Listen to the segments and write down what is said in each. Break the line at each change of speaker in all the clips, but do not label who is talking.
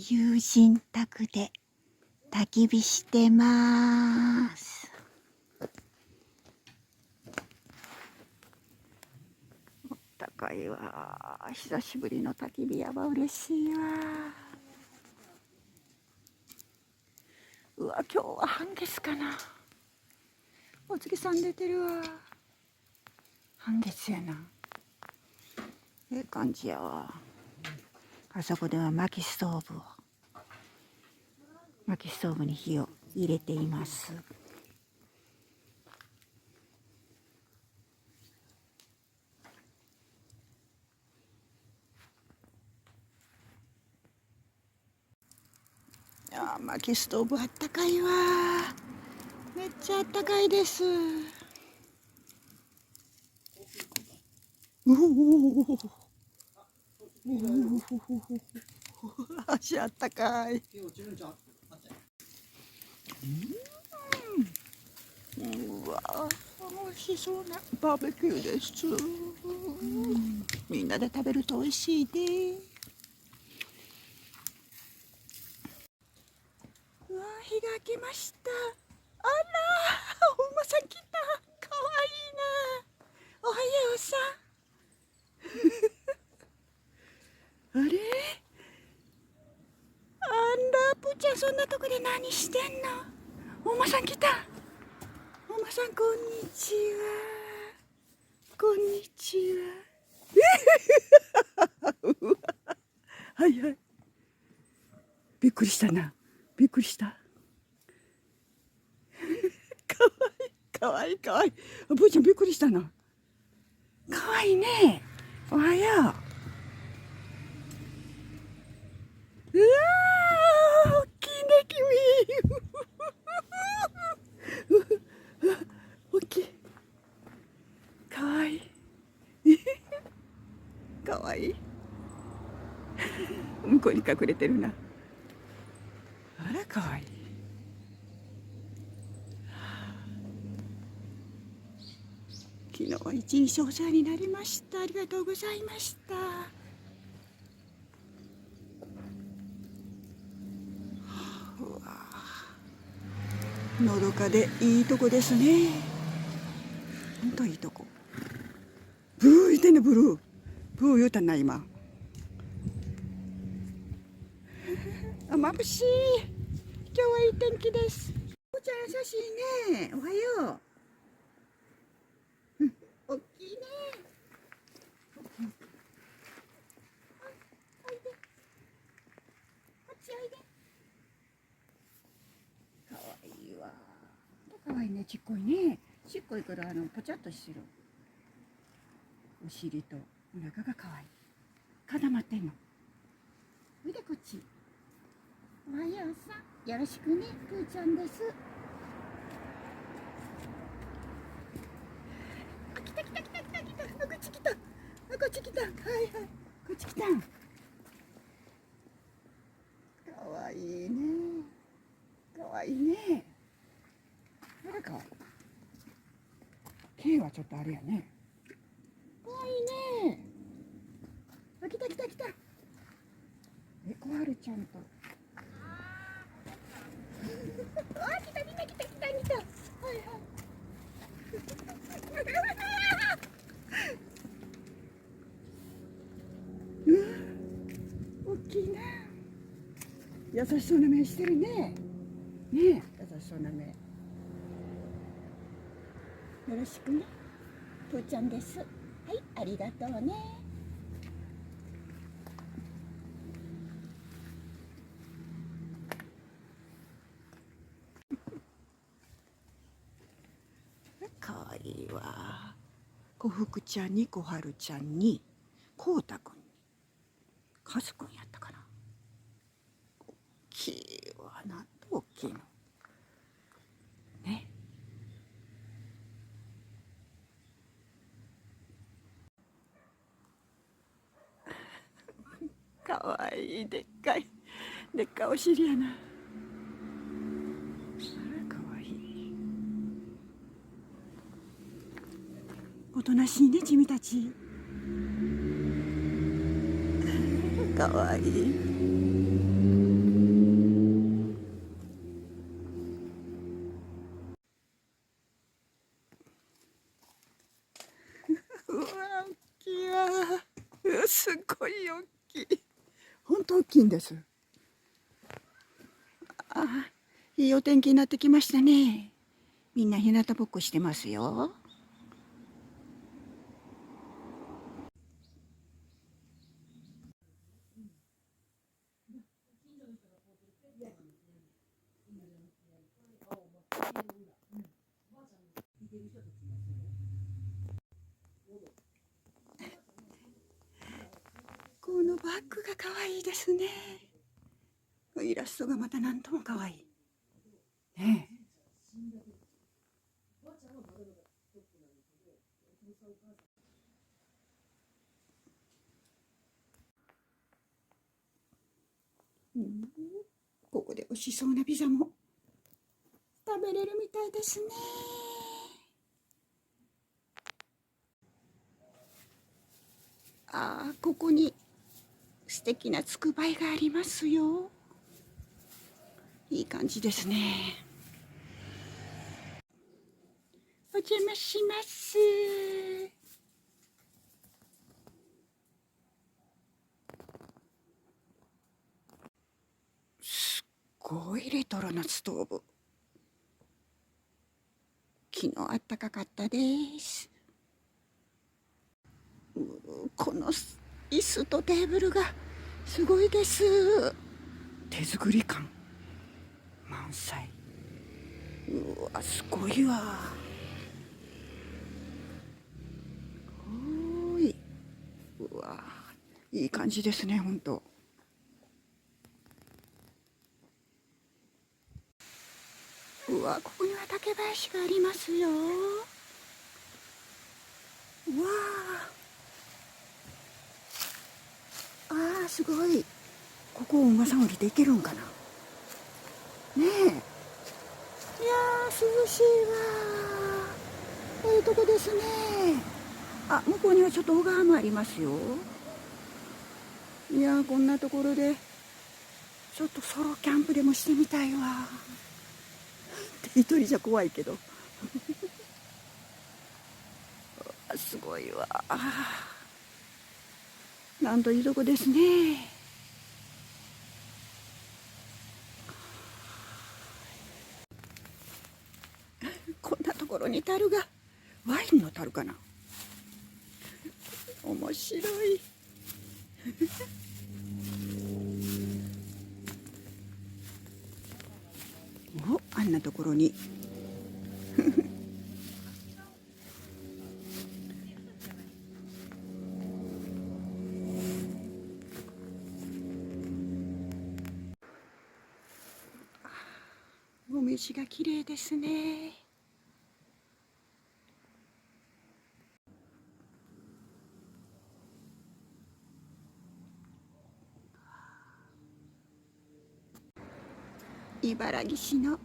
友人宅で焚き火してます。おったかいわ。久しぶりの焚き火やば嬉しいわ。うわ、今日は半月かな。お月さん出てるわ。半月やな。ええ感じやわ。あそこでは薪ストーブに火を入れています。薪ストーブあったかいわ。めっちゃあったかいです。足あったかい。うわ、美味しそうなバーベキューです。みんなで食べると美味しいで。うわ、日が明けました。あら、お馬さん来た。かわいいな。おはようさん。あれ、あら、ぷーちゃんそんなとこで何してんの。お馬さん来た。お馬さんこんにちは。こんにちは。はいはい。びっくりしたな。びっくりした。かわいいかわいい。ぶーちゃんびっくりしたな。かわいいね。おはよう。うわー、大きいね君。大きい。かわいい。かわいい。向こうに隠れてるな。あら、かわいい。昨日は一日お世話になりました。ありがとうございました。うわ、のどかでいいとこですね。ほんといいとこ。ブーいてんね、ブルー。ブー言うたんな今。あ、眩しい。今日はいい天気です。おちゃん優しいね。おはよう。おっきいね。おいで。こっちおいで。かわいいわ。かわいいね、ちっこいね。ちっこいからぽちゃっとしてる。お尻とお腹がかわいい。固まってんの。おいでこっち。おはようさん。よろしくね、ぷーちゃんです。あ、来た来た来た来た来た。あ、こっち来た。あ、こっち来た。はいはい。こっち来た。かわいいね。かわいいね。あら、かわいい。毛はちょっとあれやね。かわいいね。あ、来た来た来た。小春ちゃんと。あ、来た来た来た来た来た。はいはい。大きいな。優しそうな目してるね。ねえ、優しそうな目。よろしくね。ぷーちゃんです。はい、ありがとうね。かわいいわ。小福ちゃんに小春ちゃんにこうたくんにかずくんやったかな。大きいわ。なんと大きいのね。かわいい。でっかいお尻やな。あら、かわいい。おとなしいね、君たち。かわいい。やすごい大きい。本当大きいんです。いいお天気になってきましたね。みんな日向ぼっこしてますよ。このバッグが可愛いですね。イラストがまたなんとも可愛い。ねえ。ここで美味しそうなピザも食べれるみたいですね。ここに素敵なつくばいがありますよ。いい感じですね。お邪魔します。すっごいレトロなストーブ。昨日あったかかったです。この椅子とテーブルがすごいです。手作り感満載。うわ、すごいわ。おーい。うわ、いい感じですね、ほんと。うわ、ここには竹林がありますよ。うわすごい。ここを馬さん降りていけるんかな。ねえ。いや涼しいわ。いいとこですね。向こうにはちょっと小川もありますよ。いやこんなところでちょっとソロキャンプでもしてみたいわ。一人じゃ怖いけどすごいわ。なんといいとこですね。こんなところに樽が、ワインの樽かな。面白い。あんなところにもみじが綺麗ですね。茨城市の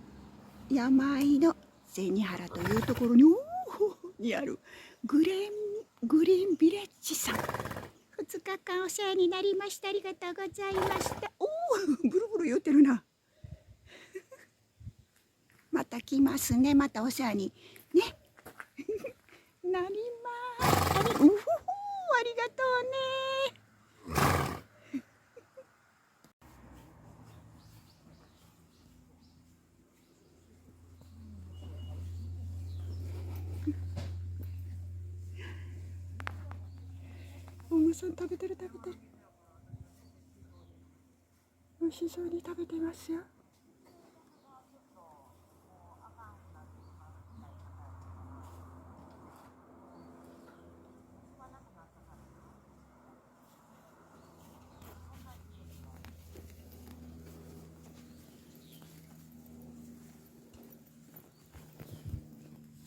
山あいの銭原というところにあるグリーンビレッジさん。2日間お世話になりました。ありがとうございました。ブルブル言ってるな。また来ますね。またお世話にねなります。ありがとうね。おむさん食べてる。美味しそうに食べてますよ。